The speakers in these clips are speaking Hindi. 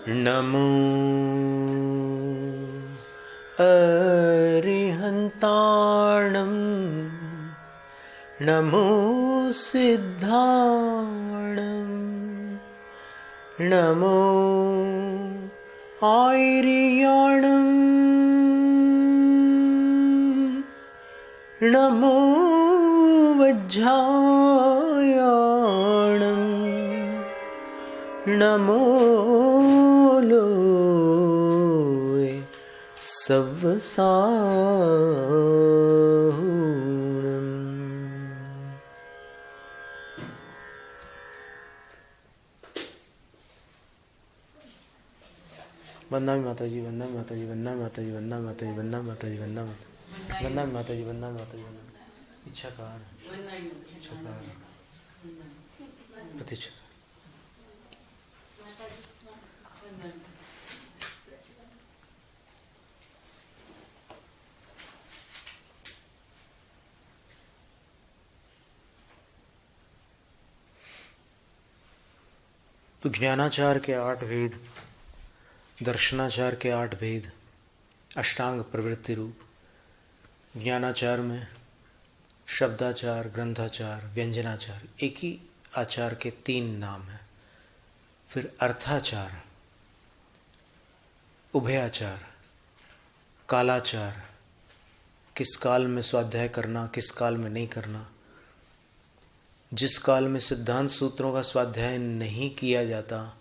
नमो अरिहन्ताणं नमो सिद्धाणं नमो आयर्याणं नमो वज्रायाणं नमो लोये सव्वसाहुणम्। वंदना माता जी, वंदना माता जी, वंदना माता जी, वंदना माता जी, वंदना माता जी, वंदना माता वंदना माता जी, वंदना माता जी, इच्छाकार इच्छाकार प्रतिष्ठा। तो ज्ञानाचार के 8 भेद, दर्शनाचार के 8 भेद, अष्टांग प्रवृत्ति रूप। ज्ञानाचार में शब्दाचार, ग्रंथाचार, व्यंजनाचार, एक ही आचार के 3 नाम हैं। फिर अर्थाचार, उभयाचार, कालाचार, किस काल में स्वाध्याय करना, किस काल में नहीं करना। जिस काल में सिद्धांत सूत्रों का स्वाध्याय नहीं किया जाता,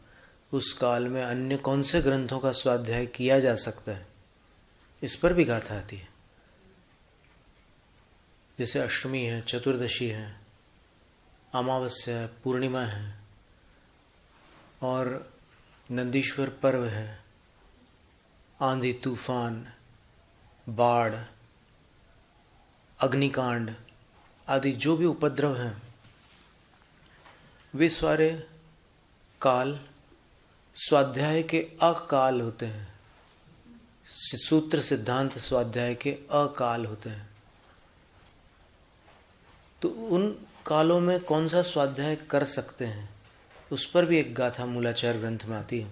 उस काल में अन्य कौन से ग्रंथों का स्वाध्याय किया जा सकता है, इस पर भी गाथा आती है। जैसे अष्टमी है, चतुर्दशी है, अमावस्या है, पूर्णिमा है, और नंदीश्वर पर्व है, आंधी तूफान, बाढ़, अग्निकांड आदि जो भी उपद्रव हैं, वे सारे काल स्वाध्याय के अकाल होते हैं। सूत्र सिद्धांत स्वाध्याय के अकाल होते हैं। तो उन कालों में कौन सा स्वाध्याय कर सकते हैं, उस पर भी एक गाथा मूलाचार ग्रंथ में आती है।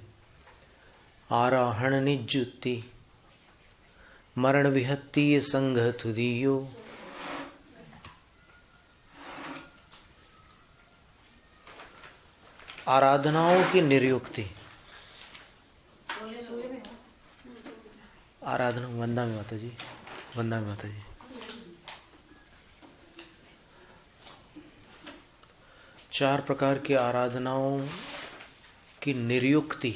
आराहण निजुति मरण विहत्तीय संघ तुदियो, आराधनाओं की निर्युक्ति। आराधना, वंदना में माता जी, वंदना में माता जी। चार प्रकार की आराधनाओं की निर्युक्ति,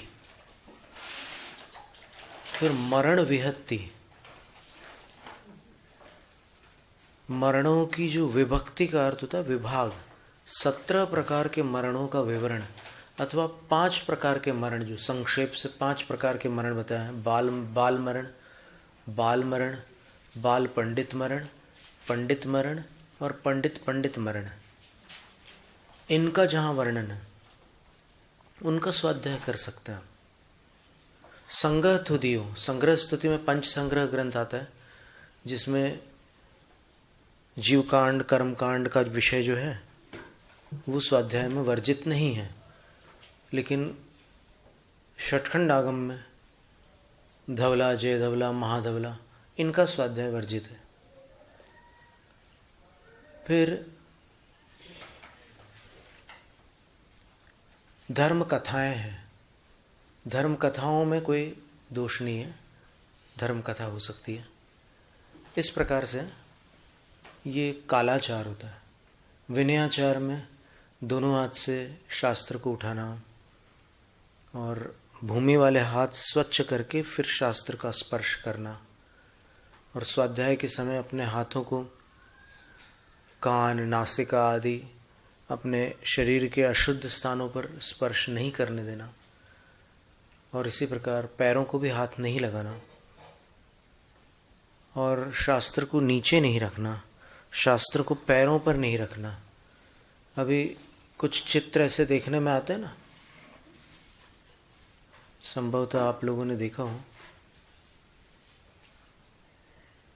फिर मरण विहत्ति, मरणों की जो विभक्ति का अर्थ होता है विभाग, 17 प्रकार के मरणों का विवरण, अथवा 5 प्रकार के मरण, जो संक्षेप से 5 प्रकार के मरण बताए हैं। बाल मरण, बाल मरण, बाल पंडित मरण, पंडित मरण और पंडित मरण। इनका जहाँ वर्णन है उनका स्वाध्याय कर सकते हैं। संग्रह तुदियो, संग्रह स्तुति में पंच संग्रह ग्रंथ आता है, जिसमें जीवकांड कर्मकांड का विषय जो है वो स्वाध्याय में वर्जित नहीं है, लेकिन षटखंड आगम में धवला, जय धवला, महाधवला, इनका स्वाध्याय वर्जित है। फिर धर्म कथाएं हैं। धर्म कथाओं में कोई दोष नहीं है, धर्म कथा हो सकती है। इस प्रकार से ये कालाचार होता है। विनयाचार में दोनों हाथ से शास्त्र को उठाना और भूमि वाले हाथ स्वच्छ करके फिर शास्त्र का स्पर्श करना, और स्वाध्याय के समय अपने हाथों को कान, नासिका आदि अपने शरीर के अशुद्ध स्थानों पर स्पर्श नहीं करने देना, और इसी प्रकार पैरों को भी हाथ नहीं लगाना, और शास्त्र को नीचे नहीं रखना, शास्त्र को पैरों पर नहीं रखना। अभी कुछ चित्र ऐसे देखने में आते हैं ना, संभवतः आप लोगों ने देखा हो।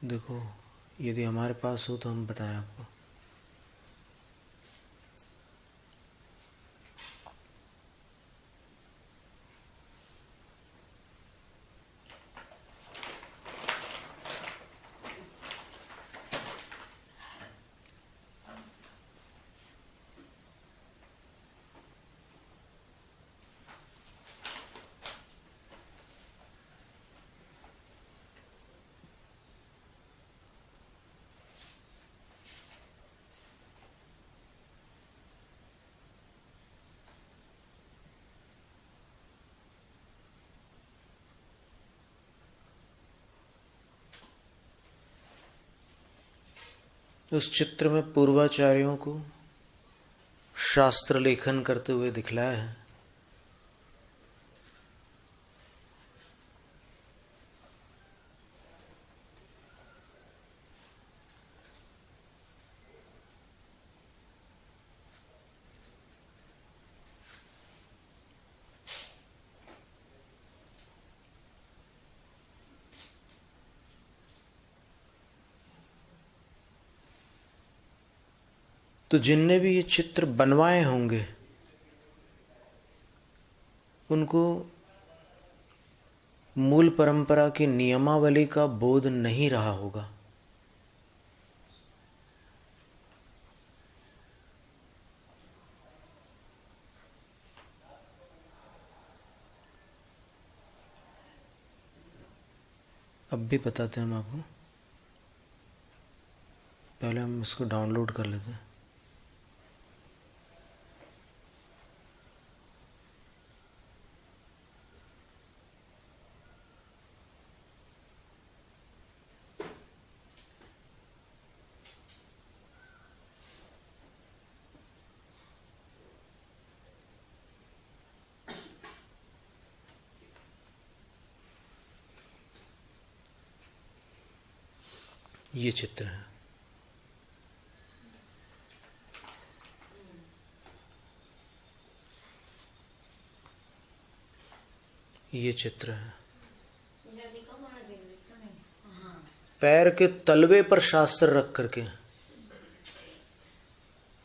देखो, यदि हमारे पास हो तो हम बताएं आपको। उस चित्र में पूर्वाचार्यों को शास्त्र लेखन करते हुए दिखलाया है। तो जिनने भी ये चित्र बनवाए होंगे उनको मूल परंपरा की नियमावली का बोध नहीं रहा होगा। अब भी बताते हैं हम आपको, पहले हम इसको डाउनलोड कर लेते हैं। ये चित्र है, ये चित्र है। पैर के तलवे पर शास्त्र रख करके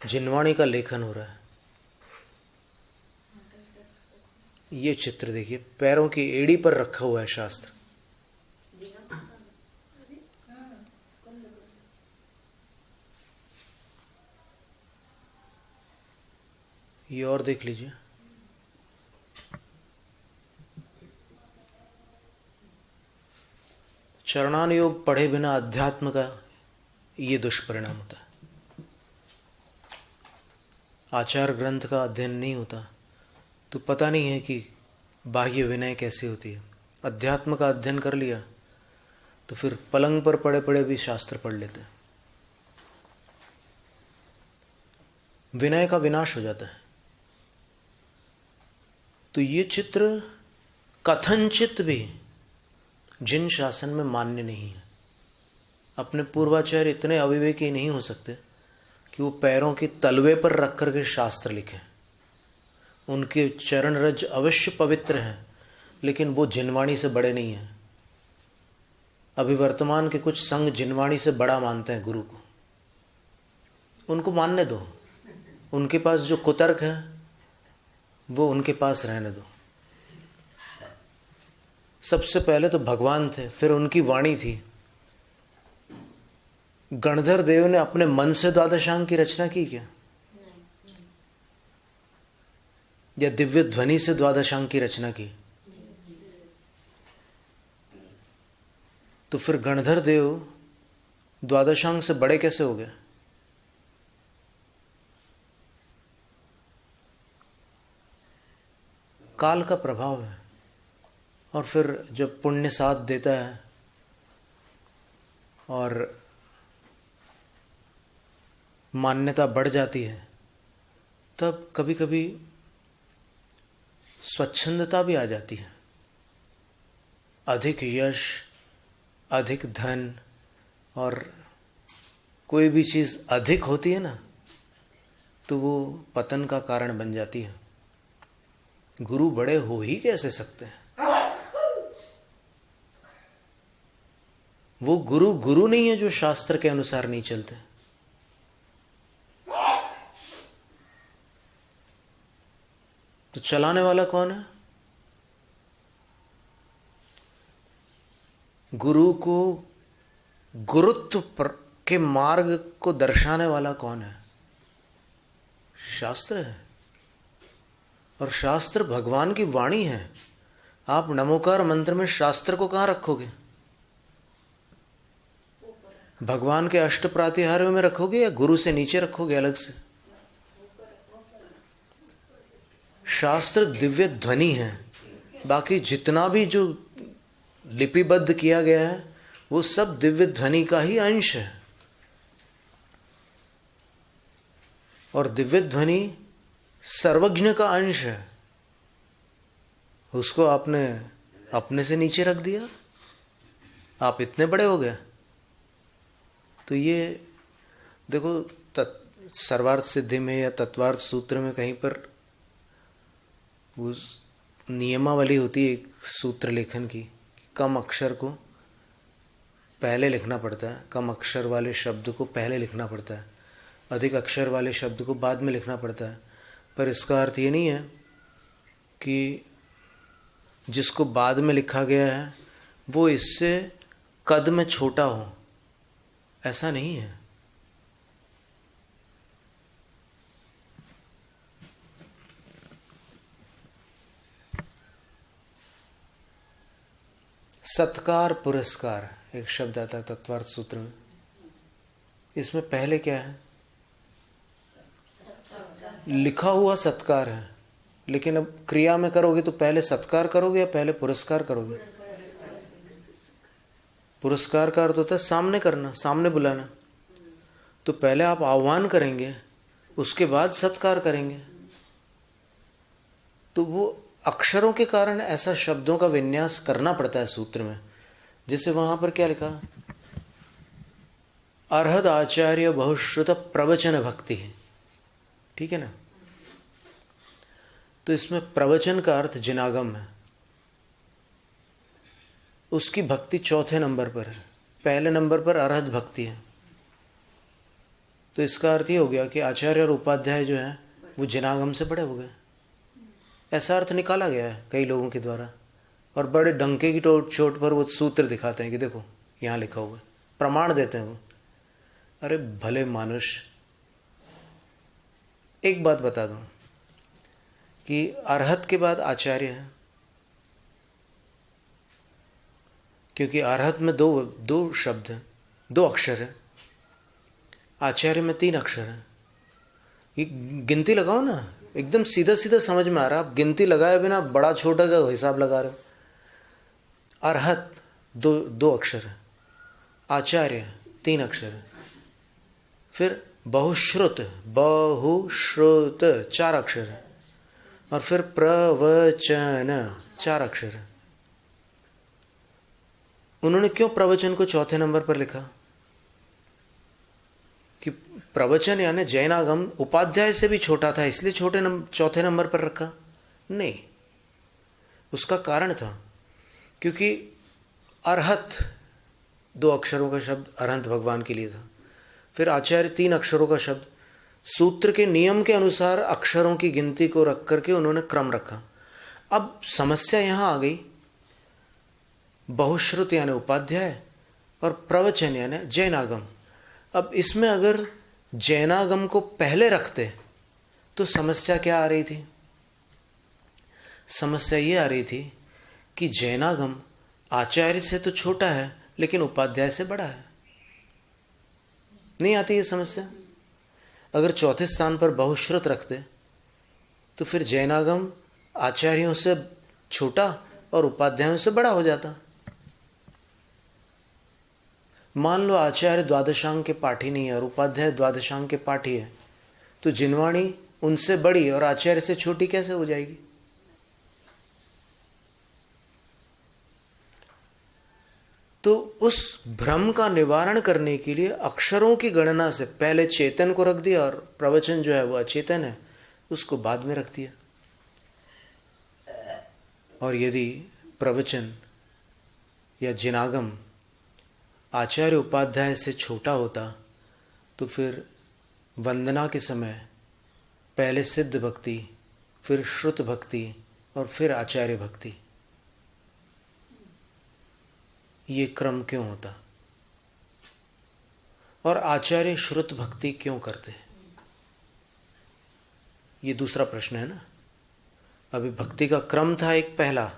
जिनवाणी का लेखन हो रहा है। ये चित्र देखिए, पैरों की एड़ी पर रखा हुआ है शास्त्र। ये और देख लीजिए, चरणान योग पढ़े बिना अध्यात्म का ये दुष्परिणाम होता है। आचार ग्रंथ का अध्ययन नहीं होता तो पता नहीं है कि बाह्य विनय कैसी होती है। अध्यात्म का अध्ययन कर लिया तो फिर पलंग पर पड़े पड़े भी शास्त्र पढ़ लेते हैं। विनय का विनाश हो जाता है। तो ये चित्र कथनचित भी जिन शासन में मान्य नहीं है। अपने पूर्वाचार्य इतने अविवेकी नहीं हो सकते कि वो पैरों के तलवे पर रख करके शास्त्र लिखें। उनके चरण रज अवश्य पवित्र हैं, लेकिन वो जिनवाणी से बड़े नहीं हैं। अभी वर्तमान के कुछ संघ जिनवाणी से बड़ा मानते हैं गुरु को। उनको मानने दो, उनके पास जो कुतर्क है वो उनके पास रहने दो। सबसे पहले तो भगवान थे, फिर उनकी वाणी थी। गणधर देव ने अपने मन से द्वादशांग की रचना की क्या? या दिव्य ध्वनि से द्वादशांग की रचना की? तो फिर गणधर देव द्वादशांग से बड़े कैसे हो गए? काल का प्रभाव है। और फिर जब पुण्य साथ देता है और मान्यता बढ़ जाती है, तब कभी कभी स्वच्छंदता भी आ जाती है। अधिक यश, अधिक धन और कोई भी चीज़ अधिक होती है ना, तो वो पतन का कारण बन जाती है। गुरु बड़े हो ही कैसे सकते हैं? वो गुरु गुरु नहीं है जो शास्त्र के अनुसार नहीं चलते। तो चलाने वाला कौन है? गुरु को गुरुत्व के मार्ग को दर्शाने वाला कौन है? शास्त्र है। और शास्त्र भगवान की वाणी है। आप नमोकार मंत्र में शास्त्र को कहाँ रखोगे? भगवान के अष्ट प्रातिहार्यों में रखोगे या गुरु से नीचे रखोगे अलग से? शास्त्र दिव्य ध्वनि है। बाकी जितना भी जो लिपिबद्ध किया गया है वो सब दिव्य ध्वनि का ही अंश है। और दिव्य ध्वनि सर्वज्ञ का अंश है, उसको आपने अपने से नीचे रख दिया, आप इतने बड़े हो गए। तो ये देखो, सर्वार्थ सिद्धि में या तत्वार्थ सूत्र में कहीं पर वो नियमावली होती है एक सूत्र लेखन की, कम अक्षर को पहले लिखना पड़ता है, कम अक्षर वाले शब्द को पहले लिखना पड़ता है, अधिक अक्षर वाले शब्द को बाद में लिखना पड़ता है। पर इसका अर्थ ये नहीं है कि जिसको बाद में लिखा गया है वो इससे कद में छोटा हो, ऐसा नहीं है। सत्कार पुरस्कार एक शब्द आता है तत्वार्थ सूत्र में। इसमें पहले क्या है? लिखा हुआ सत्कार है, लेकिन अब क्रिया में करोगे तो पहले सत्कार करोगे या पहले पुरस्कार करोगे? पुरस्कार का अर्थ होता है सामने करना, सामने बुलाना। तो पहले आप आह्वान करेंगे, उसके बाद सत्कार करेंगे। तो वो अक्षरों के कारण ऐसा शब्दों का विन्यास करना पड़ता है सूत्र में। जैसे वहां पर क्या लिखा, अर्हद आचार्य बहुश्रुत प्रवचन भक्ति है, ठीक है ना। तो इसमें प्रवचन का अर्थ जिनागम है, उसकी भक्ति चौथे नंबर पर है, पहले नंबर पर अर्हद भक्ति है। तो इसका अर्थ ये हो गया कि आचार्य और उपाध्याय जो है वो जिनागम से बड़े हो गए। ऐसा अर्थ निकाला गया है कई लोगों के द्वारा, और बड़े डंके की चोट पर वो सूत्र दिखाते हैं कि देखो यहाँ लिखा हुआ है, प्रमाण देते हैं वो। अरे भले मानुष, एक बात बता दूं कि अर्हत के बाद आचार्य है, क्योंकि अर्हत में दो शब्द हैं, 2 अक्षर है, आचार्य में 3 अक्षर है। ये गिनती लगाओ ना, एकदम सीधा सीधा समझ में आ रहा है। आप गिनती लगाए बिना बड़ा छोटा का हिसाब लगा रहे हो। अर्हत दो अक्षर है, आचार्य 3 अक्षर है, फिर बहुश्रुत 4 अक्षर है, और फिर प्रवचन 4 अक्षर है। उन्होंने क्यों प्रवचन को चौथे नंबर पर लिखा? कि प्रवचन यानी जैनागम उपाध्याय से भी छोटा था, इसलिए चौथे नंबर पर रखा? नहीं, उसका कारण था क्योंकि अर्हत 2 अक्षरों का शब्द अरहंत भगवान के लिए था, फिर आचार्य 3 अक्षरों का शब्द। सूत्र के नियम के अनुसार अक्षरों की गिनती को रख करके उन्होंने क्रम रखा। अब समस्या यहां आ गई, बहुश्रुत यानी उपाध्याय और प्रवचन यानी जैनागम। अब इसमें अगर जैनागम को पहले रखते तो समस्या क्या आ रही थी? समस्या ये आ रही थी कि जैनागम आचार्य से तो छोटा है लेकिन उपाध्याय से बड़ा है। नहीं आती ये समस्या? अगर चौथे स्थान पर बहुश्रुत रखते तो फिर जैनागम आचार्यों से छोटा और उपाध्यायों से बड़ा हो जाता। मान लो आचार्य द्वादशांग के पाठी नहीं है और उपाध्याय द्वादशांग के पाठी है, तो जिनवाणी उनसे बड़ी और आचार्य से छोटी कैसे हो जाएगी? तो उस भ्रम का निवारण करने के लिए अक्षरों की गणना से पहले चेतन को रख दिया और प्रवचन जो है वो अचेतन है, उसको बाद में रख दिया। और यदि प्रवचन या जिनागम आचार्य उपाध्याय से छोटा होता तो फिर वंदना के समय पहले सिद्ध भक्ति, फिर श्रुत भक्ति और फिर आचार्य भक्ति, ये क्रम क्यों होता? और आचार्य श्रुत भक्ति क्यों करते? ये दूसरा प्रश्न है ना। अभी भक्ति का क्रम था एक पहला,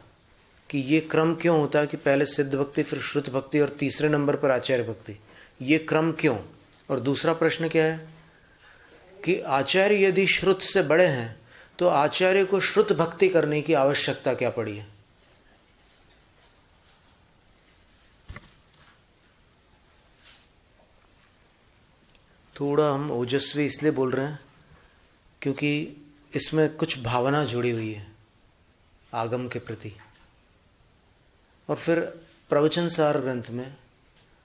कि ये क्रम क्यों होता है कि पहले सिद्ध भक्ति, फिर श्रुत भक्ति और तीसरे नंबर पर आचार्य भक्ति, ये क्रम क्यों? और दूसरा प्रश्न क्या है कि आचार्य यदि श्रुत से बड़े हैं तो आचार्य को श्रुत भक्ति करने की आवश्यकता क्या पड़ी है? थोड़ा हम ओजस्वी इसलिए बोल रहे हैं क्योंकि इसमें कुछ भावना जुड़ी हुई है आगम के प्रति। और फिर प्रवचन सार ग्रंथ में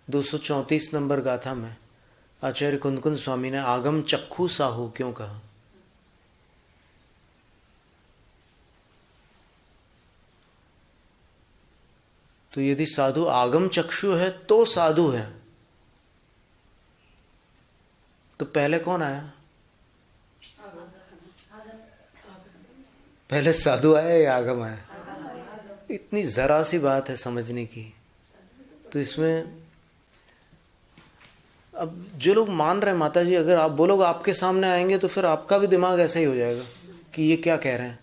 234 नंबर गाथा में आचार्य कुंदकुंद स्वामी ने आगम चक्षु साहू क्यों कहा? तो यदि साधु आगम चक्षु है तो साधु है, तो पहले कौन आया? पहले साधु आया या आगम आया? इतनी जरा सी बात है समझने की। तो इसमें अब जो लोग मान रहे हैं माता जी, अगर आप बोलोगे आपके सामने आएंगे तो फिर आपका भी दिमाग ऐसा ही हो जाएगा कि ये क्या कह रहे हैं।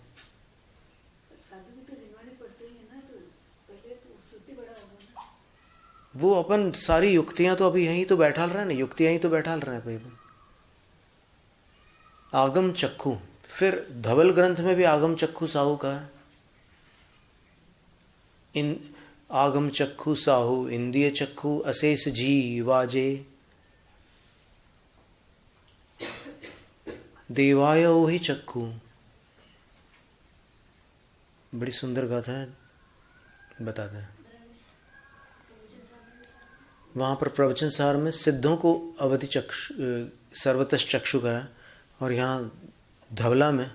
वो अपन सारी युक्तियां तो अभी यहीं तो बैठा रहे हैं ना, युक्तियां ही तो बैठा रहे हैं भाई। आगम चक्षु, फिर धवल ग्रंथ में भी आगम चक्षु साहू का है। इन आगम चक्षु साहू इंद्रिय चक्षु अशेष जी वाजे देवाय ही चक्षु। बड़ी सुंदर गाथा है, बताते हैं। वहां पर प्रवचन सार में सिद्धों को अवधि चक्षु सर्वतः चक्षु का है, और यहाँ धवला में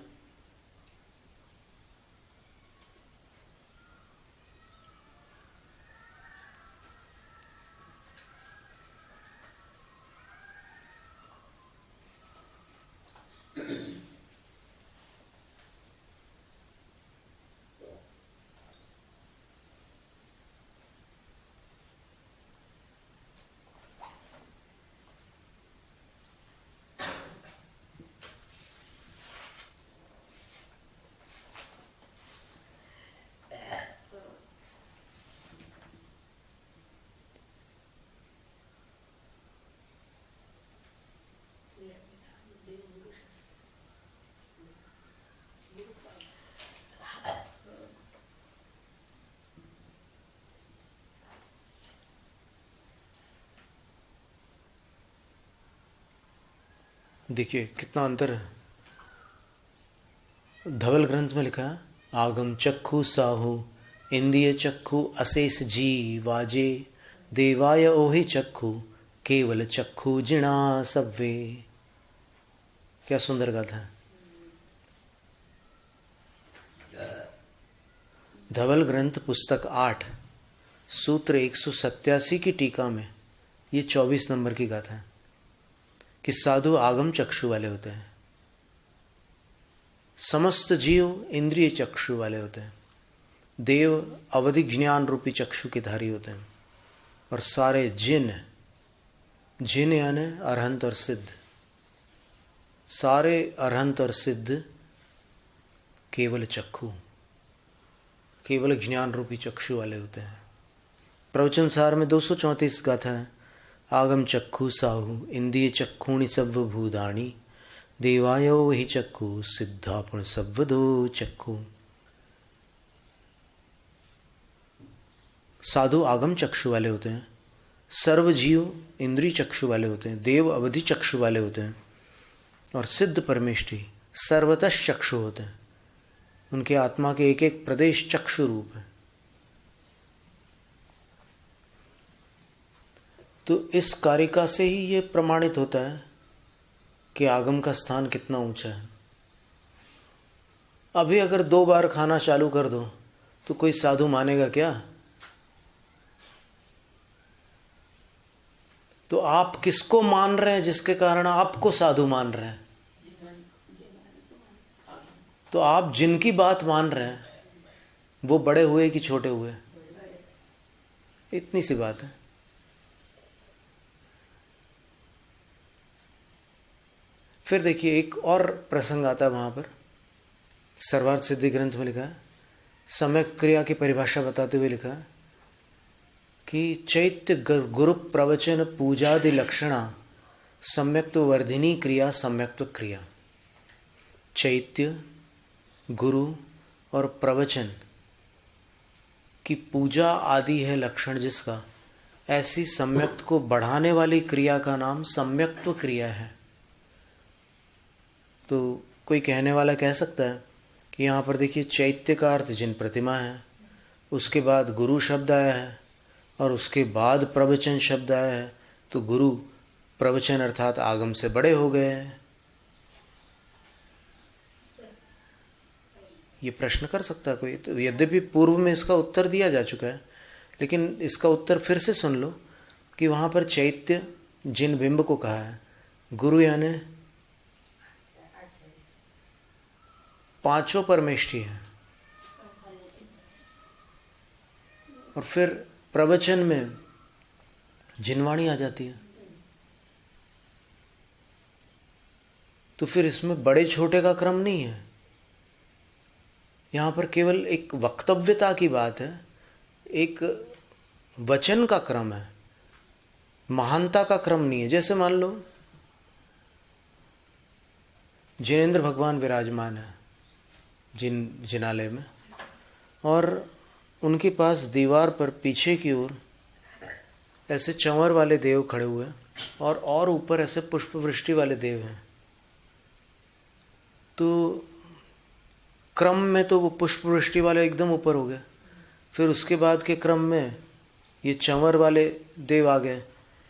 देखिए कितना अंतर है। धवल ग्रंथ में लिखा है आगम चक्षु साहू इंद्रिय चक्षु अशेष जी वाजे देवाय ओहि चक्षु केवल चक्षु जिणा सब्वे। क्या सुंदर गाथा है। धवल ग्रंथ पुस्तक 8 सूत्र 187 की टीका में ये 24 नंबर की गाथा है कि साधु आगम चक्षु वाले होते हैं, समस्त जीव इंद्रिय चक्षु वाले होते हैं, देव अवधि ज्ञान रूपी चक्षु के धारी होते हैं, और सारे जिन, जिन यानी अरहंत और सिद्ध, सारे अरहंत और सिद्ध केवल चक्षु, केवल ज्ञान रूपी चक्षु वाले होते हैं। प्रवचन सार में 234 गाथा है आगम चक्षु साहू इंद्रिय चक्षुणी सव्व भूतानि देवाय वही चक्षु सिद्धापुण सव्वदो चक्षु। साधु आगम चक्षु वाले होते हैं, सर्व जीव इंद्रिय चक्षु वाले होते हैं, देव अवधि चक्षु वाले होते हैं, और सिद्ध परमेष्ठी सर्वतः चक्षु होते हैं। उनके आत्मा के एक एक प्रदेश चक्षु रूप है। तो इस कारिका से ही ये प्रमाणित होता है कि आगम का स्थान कितना ऊंचा है। अभी अगर 2 बार खाना चालू कर दो तो कोई साधु मानेगा क्या? तो आप किसको मान रहे हैं जिसके कारण आपको साधु मान रहे हैं? तो आप जिनकी बात मान रहे हैं वो बड़े हुए कि छोटे हुए? इतनी सी बात है। फिर देखिए एक और प्रसंग आता है वहां पर, सर्वार्थ सिद्धि ग्रंथ में लिखा है, सम्यक क्रिया की परिभाषा बताते हुए लिखा है कि चैत्य गुरु प्रवचन पूजादि लक्षणा सम्यक्त्व वर्धिनी क्रिया सम्यक्त्व क्रिया। चैत्य गुरु और प्रवचन की पूजा आदि है लक्षण जिसका, ऐसी सम्यक्त को बढ़ाने वाली क्रिया का नाम सम्यक्त्व क्रिया है। तो कोई कहने वाला कह सकता है कि यहाँ पर देखिए चैत्य का अर्थ जिन प्रतिमा है, उसके बाद गुरु शब्द आया है और उसके बाद प्रवचन शब्द आया है, तो गुरु प्रवचन अर्थात आगम से बड़े हो गए हैं। ये प्रश्न कर सकता है कोई, तो यद्यपि पूर्व में इसका उत्तर दिया जा चुका है, लेकिन इसका उत्तर फिर से सुन लो कि वहाँ पर चैत्य जिन बिंब को कहा है, गुरु यानी पांचों परमेष्ठी है, और फिर प्रवचन में जिनवाणी आ जाती है। तो फिर इसमें बड़े छोटे का क्रम नहीं है, यहाँ पर केवल एक वक्तव्यता की बात है, एक वचन का क्रम है, महानता का क्रम नहीं है। जैसे मान लो जिनेंद्र भगवान विराजमान है जिनालय में, और उनके पास दीवार पर पीछे की ओर ऐसे चंवर वाले देव खड़े हुए हैं और ऊपर ऐसे पुष्प वृष्टि वाले देव हैं। तो क्रम में तो वो पुष्प वृष्टि वाले एकदम ऊपर हो गए, फिर उसके बाद के क्रम में ये चंवर वाले देव आ गए,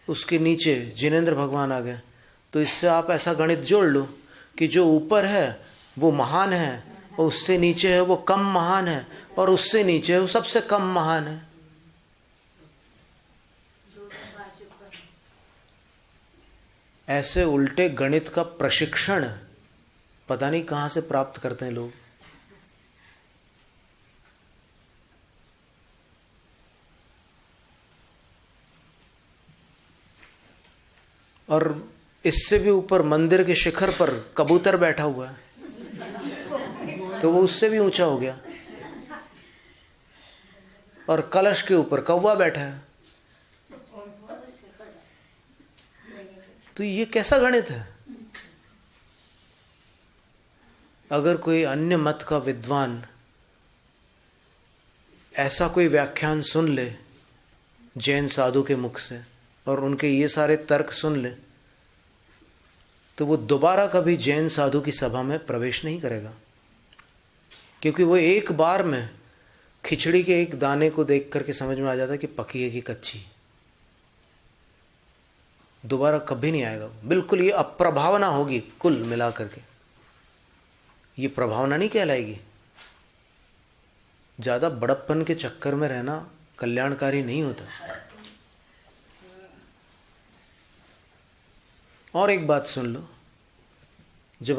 उसके नीचे जिनेंद्र भगवान आ गए। तो इससे आप ऐसा गणित जोड़ लो कि जो ऊपर है वो महान है, और उससे नीचे है वो कम महान है, और उससे नीचे है वो सबसे कम महान है। ऐसे उल्टे गणित का प्रशिक्षण पता नहीं कहाँ से प्राप्त करते हैं लोग। और इससे भी ऊपर मंदिर के शिखर पर कबूतर बैठा हुआ है, तो वो उससे भी ऊंचा हो गया, और कलश के ऊपर कौवा बैठा है। तो ये कैसा गणित है? अगर कोई अन्य मत का विद्वान ऐसा कोई व्याख्यान सुन ले जैन साधु के मुख से, और उनके ये सारे तर्क सुन ले, तो वो दोबारा कभी जैन साधु की सभा में प्रवेश नहीं करेगा, क्योंकि वो एक बार में खिचड़ी के एक दाने को देख करके समझ में आ जाता है कि पकी है कि कच्ची। दोबारा कभी नहीं आएगा, बिल्कुल ये अप्रभावना होगी कुल मिला करके। ये प्रभावना नहीं कहलाएगी। ज्यादा बड़प्पन के चक्कर में रहना कल्याणकारी नहीं होता। और एक बात सुन लो, जब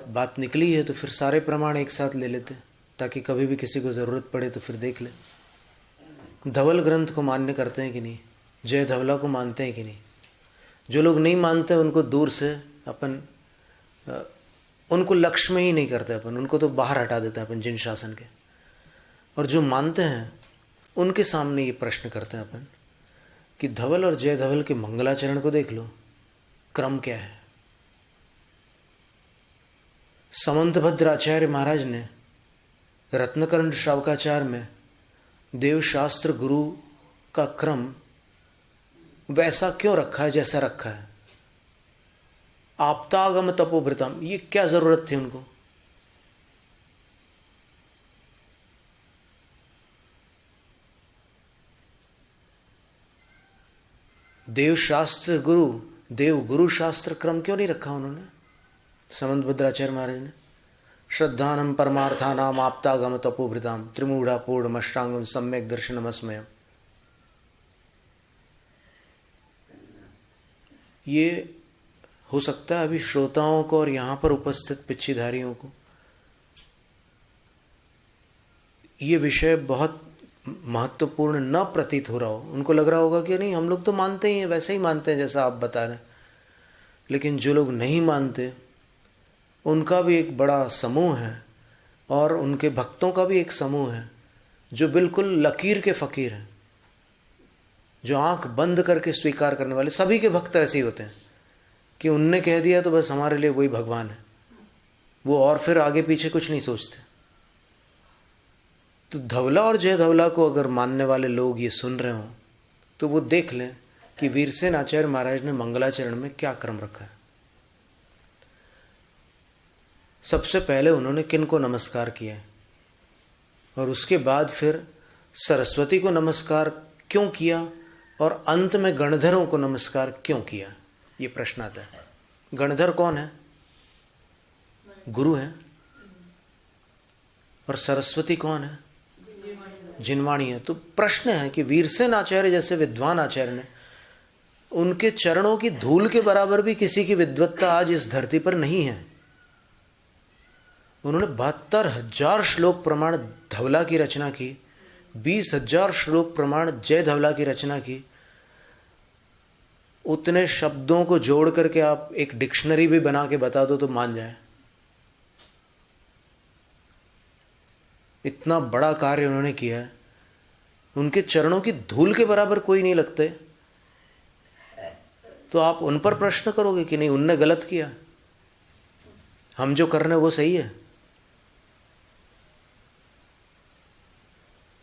बात निकली है तो फिर सारे प्रमाण एक साथ ले लेते, ताकि कभी भी किसी को जरूरत पड़े तो फिर देख ले। धवल ग्रंथ को मान्य करते हैं कि नहीं, जय धवला को मानते हैं कि नहीं। जो लोग नहीं मानते उनको दूर से अपन उनको लक्ष्य में ही नहीं करते अपन, उनको तो बाहर हटा देते हैं अपन जिन शासन के। और जो मानते हैं उनके सामने ये प्रश्न करते हैं अपन कि धवल और जय धवल के मंगलाचरण को देख लो, क्रम क्या है। समंतभद्र आचार्य महाराज ने रत्नकर्ण श्रावकाचार में देवशास्त्र गुरु का क्रम वैसा क्यों रखा है जैसा रखा है। आप्तागम तपोभृतम, ये क्या जरूरत थी उनको। देवशास्त्र गुरु देव गुरु शास्त्र क्रम क्यों नहीं रखा उन्होंने समंत भद्राचार्य महाराज ने। श्रद्धानम परमार्थानाम आप्तागम तपोभृताम त्रिमूढ़ा पूर्णमष्टांगम सम्यक दर्शनमस्मयम। ये हो सकता है अभी श्रोताओं को और यहां पर उपस्थित पिच्छीधारियों को ये विषय बहुत महत्वपूर्ण न प्रतीत हो रहा हो। उनको लग रहा होगा कि नहीं, हम लोग तो मानते ही हैं, वैसे ही मानते हैं जैसा आप बता रहे हैं। लेकिन जो लोग नहीं मानते उनका भी एक बड़ा समूह है, और उनके भक्तों का भी एक समूह है जो बिल्कुल लकीर के फकीर हैं, जो आंख बंद करके स्वीकार करने वाले। सभी के भक्त ऐसे ही होते हैं कि उनने कह दिया तो बस हमारे लिए वही भगवान है, वो और फिर आगे पीछे कुछ नहीं सोचते। तो धवला और जय धवला को अगर मानने वाले लोग ये सुन रहे हों तो वो देख लें कि वीरसेन आचार्य महाराज ने मंगलाचरण में क्या क्रम रखा है। सबसे पहले उन्होंने किन को नमस्कार किया है और उसके बाद फिर सरस्वती को नमस्कार क्यों किया और अंत में गणधरों को नमस्कार क्यों किया, ये प्रश्न आता है। गणधर कौन है? गुरु है। और सरस्वती कौन है? जिनवाणी है। तो प्रश्न है कि वीरसेन आचार्य जैसे विद्वान आचार्य ने, उनके चरणों की धूल के बराबर भी किसी की विद्वत्ता आज इस धरती पर नहीं है। उन्होंने 72,000 श्लोक प्रमाण धवला की रचना की, 20,000 श्लोक प्रमाण जय धवला की रचना की। उतने शब्दों को जोड़ करके आप एक डिक्शनरी भी बना के बता दो तो मान जाए। इतना बड़ा कार्य उन्होंने किया है, उनके चरणों की धूल के बराबर कोई नहीं लगते। तो आप उन पर प्रश्न करोगे कि नहीं उनने गलत किया, हम जो कर रहे हैं वो सही है?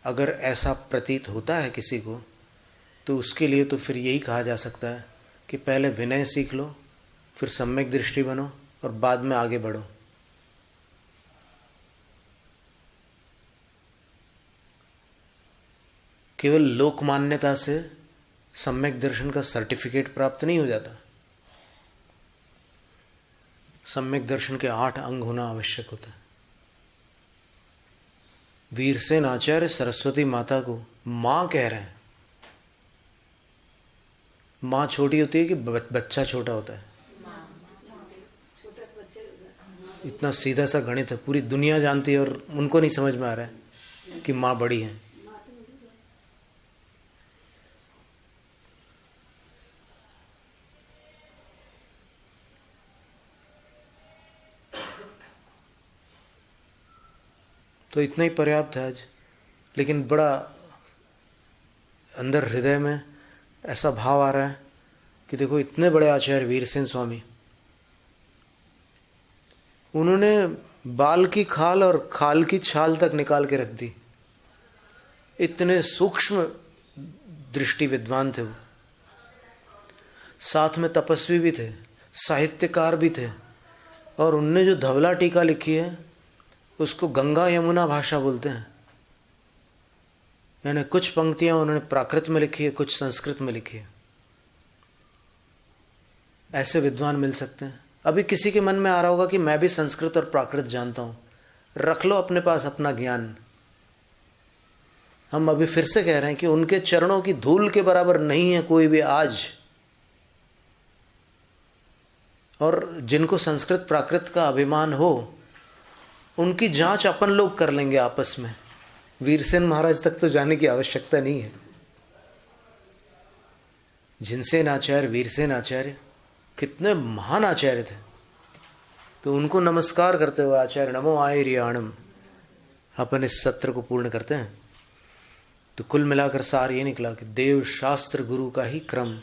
अगर ऐसा प्रतीत होता है किसी को तो उसके लिए तो फिर यही कहा जा सकता है कि पहले विनय सीख लो, फिर सम्यक दृष्टि बनो और बाद में आगे बढ़ो। केवल लोकमान्यता से सम्यक दर्शन का सर्टिफिकेट प्राप्त नहीं हो जाता। सम्यक दर्शन के 8 अंग होना आवश्यक होता है। वीरसेन आचार्य सरस्वती माता को मां कह रहे हैं। मां छोटी होती है कि बच्चा छोटा होता है? इतना सीधा सा गणित है, पूरी दुनिया जानती है और उनको नहीं समझ में आ रहा है कि मां बड़ी है। तो इतना ही पर्याप्त है आज। लेकिन बड़ा अंदर हृदय में ऐसा भाव आ रहा है कि देखो इतने बड़े आचार्य वीरसेन स्वामी, उन्होंने बाल की खाल और खाल की छाल तक निकाल के रख दी। इतने सूक्ष्म दृष्टि विद्वान थे वो। साथ में तपस्वी भी थे, साहित्यकार भी थे। और उनने जो धवला टीका लिखी है उसको गंगा यमुना भाषा बोलते हैं। यानी कुछ पंक्तियां उन्होंने प्राकृत में लिखी है, कुछ संस्कृत में लिखी है। ऐसे विद्वान मिल सकते हैं। अभी किसी के मन में आ रहा होगा कि मैं भी संस्कृत और प्राकृत जानता हूं, रख लो अपने पास अपना ज्ञान। हम अभी फिर से कह रहे हैं कि उनके चरणों की धूल के बराबर नहीं है कोई भी आज। और जिनको संस्कृत प्राकृत का अभिमान हो उनकी जांच अपन लोग कर लेंगे आपस में। वीरसेन महाराज तक तो जाने की आवश्यकता नहीं है। जिनसेन आचार्य, वीरसेन आचार्य कितने महान आचार्य थे। तो उनको नमस्कार करते हुए आचार्य नमो आयर्याणम अपन इस सत्र को पूर्ण करते हैं। तो कुल मिलाकर सार ये निकला कि देव शास्त्र गुरु का ही क्रम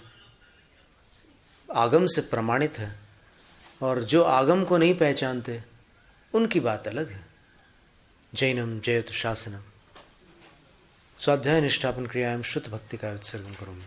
आगम से प्रमाणित है, और जो आगम को नहीं पहचानते उनकी बात अलग है। जैनम जयतु शासनम। स्वाध्याय निष्ठापन क्रियायाम शुद्ध भक्ति का उत्सर्गम करूंगा।